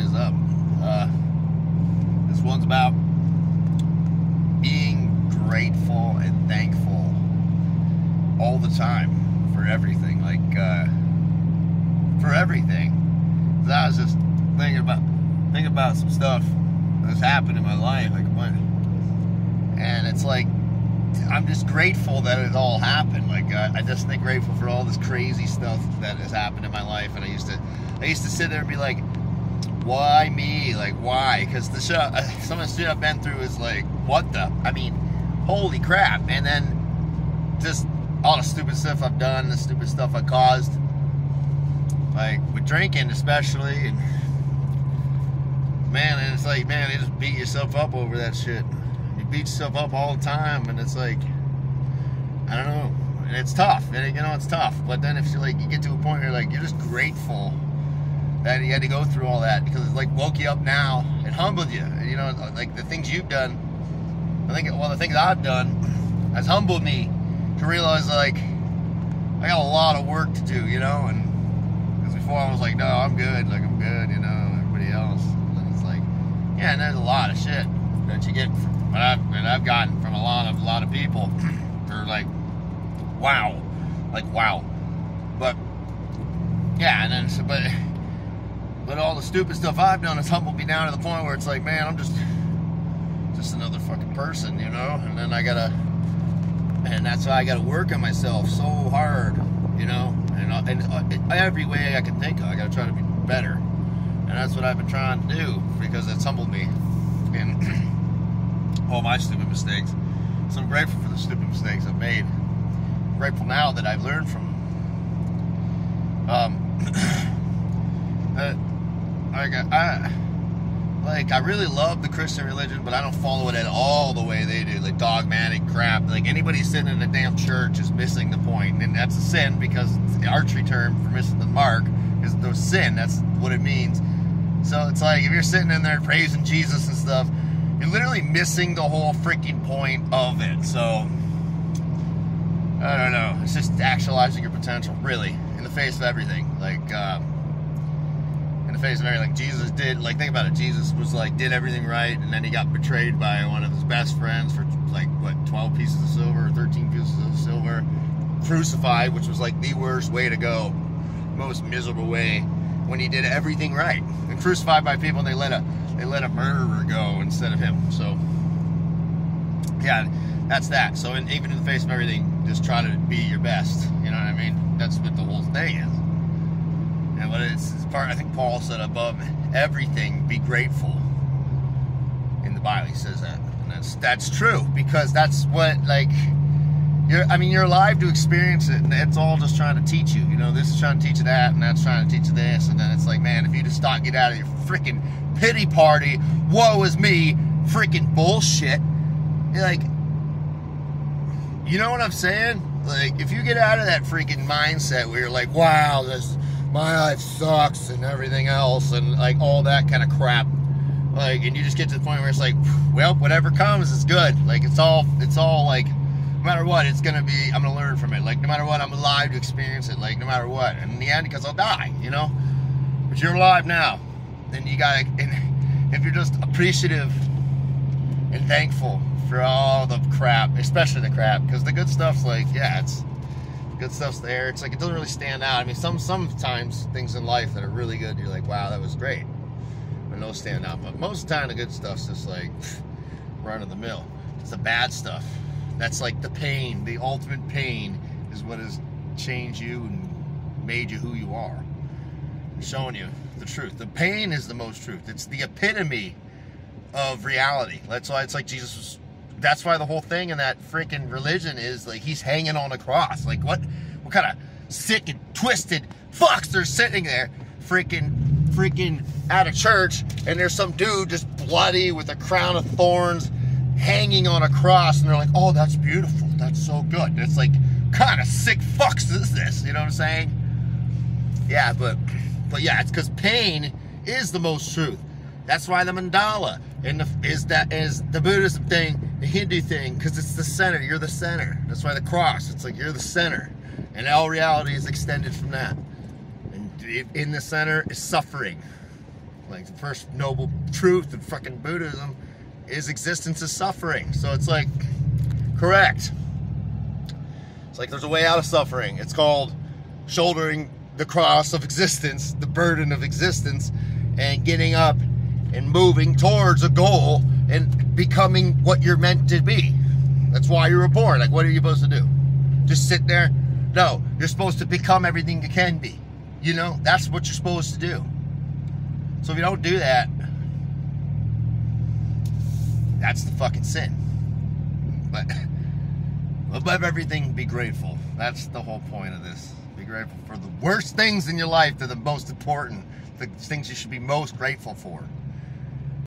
is up. This one's about being grateful and thankful all the time for everything. Like, for everything. So I was just thinking about some stuff that's happened in my life, like a bunch. And it's like, I'm just grateful that it all happened. Like, I just think grateful for all this crazy stuff that has happened in my life. And I used to sit there and be like, why me? Like, why? Because some of the shit I've been through is like, what the? I mean, holy crap. And then just all the stupid stuff I've done, the stupid stuff I caused, like with drinking especially. And man, and it's like, man, you just beat yourself up over that shit. You beat yourself up all the time, and it's like, I don't know, and it's tough, and you know, it's tough. But then if you like, you get to a point where like, you're just grateful that you had to go through all that, because it like woke you up now and humbled you. You know, like the things you've done, the things I've done has humbled me to realize like I got a lot of work to do, you know. And because before I was like, no, I'm good, like I'm good, you know, everybody else. And it's like, yeah, and there's a lot of shit that you get from, I've gotten from a lot of people. They're like, wow, but yeah, and then but all the stupid stuff I've done has humbled me down to the point where it's like, man, I'm just another fucking person, you know. And then and that's why I gotta work on myself so hard, you know, and every way I can think of, I gotta try to be better. And that's what I've been trying to do, because it's humbled me and all my stupid mistakes. So I'm grateful for the stupid mistakes I've made. I'm grateful now that I've learned from I really love the Christian religion, but I don't follow it at all the way they do, like dogmatic crap. Like, anybody sitting in a damn church is missing the point, and that's a sin, because the archery term for missing the mark is the sin. That's what it means. So it's like, if you're sitting in there praising Jesus and stuff, you're literally missing the whole freaking point of it. So I don't know. It's just actualizing your potential, really, in the face of everything. Like, in the face of everything, like Jesus did. Like, think about it. Jesus was like, did everything right, and then he got betrayed by one of his best friends for like, what, 12 pieces of silver or 13 pieces of silver. Crucified, which was like the worst way to go, most miserable way, when he did everything right. And crucified by people, and they let a murderer go instead of him. So yeah, that's that. So even in the face of everything, just try to be your best. You know what I mean? That's what the whole thing is. And what it's part, I think Paul said, above everything, be grateful. In the Bible, he says that, and that's true, because that's what, like, you're alive to experience it, and it's all just trying to teach you. You know, this is trying to teach you that, and that's trying to teach you this, and then it's like, man, if you just get out of your freaking pity party, woe is me, freaking bullshit. You're like, you know what I'm saying? Like, if you get out of that freaking mindset where you're like, wow, my life sucks and everything else, and like all that kind of crap, like, and you just get to the point where it's like, well, whatever comes is good. Like, it's all like, no matter what, it's gonna be, I'm gonna learn from it. Like, no matter what, I'm alive to experience it. Like, no matter what, and in the end, because I'll die, you know. But you're alive now, then you gotta. And if you're just appreciative and thankful for all the crap, especially the crap, because the good stuff's like, yeah, it's good stuff's there. It's like, it doesn't really stand out. I mean, sometimes things in life that are really good, you're like, wow, that was great, and those stand out. But most of the time, the good stuff's just like run of the mill. It's the bad stuff. That's like the pain. The ultimate pain is what has changed you and made you who you are. I'm showing you the truth. The pain is the most truth. It's the epitome of reality. That's why it's like Jesus was. That's why the whole thing in that freaking religion is like, he's hanging on a cross. Like, what kind of sick and twisted fucks are sitting there freaking at a church, and there's some dude just bloody with a crown of thorns hanging on a cross, and they're like, oh, that's beautiful, that's so good. And it's like, kind of sick fucks is this, you know what I'm saying? Yeah, but yeah, it's because pain is the most truth. That's why the mandala is the Buddhism thing, the Hindu thing, because it's the center. You're the center. That's why the cross, it's like you're the center, and all reality is extended from that. And in the center is suffering. Like the first noble truth in fucking Buddhism is existence is suffering. So it's like, correct. It's like there's a way out of suffering. It's called shouldering the cross of existence, the burden of existence, and getting up and moving towards a goal and becoming what you're meant to be. That's why you were born. Like, what are you supposed to do? Just sit there? No, you're supposed to become everything you can be. You know, that's what you're supposed to do. So if you don't do that, that's the fucking sin. But above everything, be grateful. That's the whole point of this. Be grateful for the worst things in your life. They're the most important. The things you should be most grateful for.